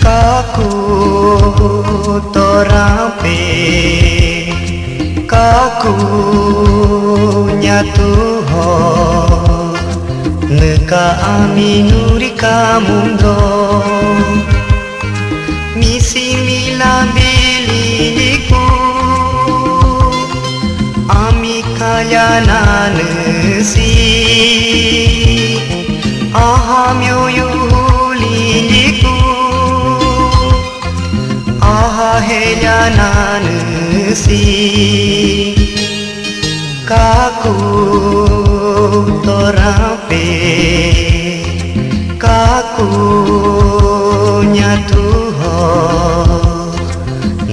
Kaku torape kaku nyatu ho neka aminuri kamundo misi mila biliku ami kaya nanesi aham yuyuliku hela nanesi kaku torape kaku nyatu ho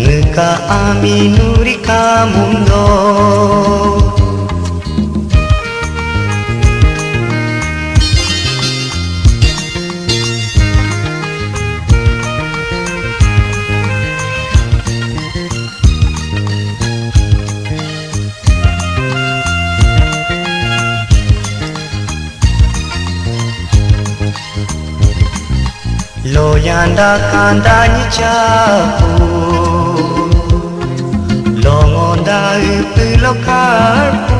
neka aminuri kamundo lo yanda kandanya capu lo ngonda upulo karpu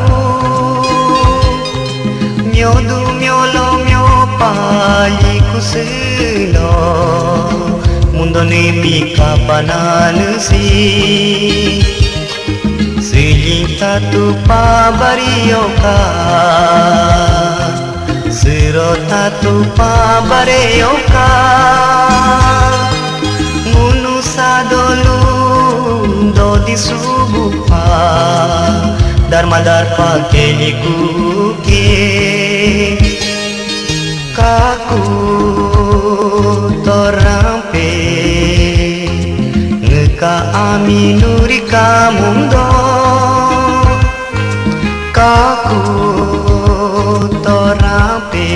myodu myolo myo pali kusino mundo ni mika pananusi silinta tu pabarioka Sirota tu pabareoka Munu sadolu dodi subupa Dharma darpa keliku ke Kaku torampe Ngeka aminuri kamundo Kaku torape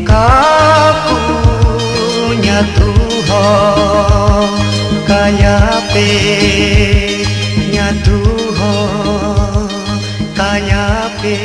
kaku nyatu ho kayape nyatu ho kayape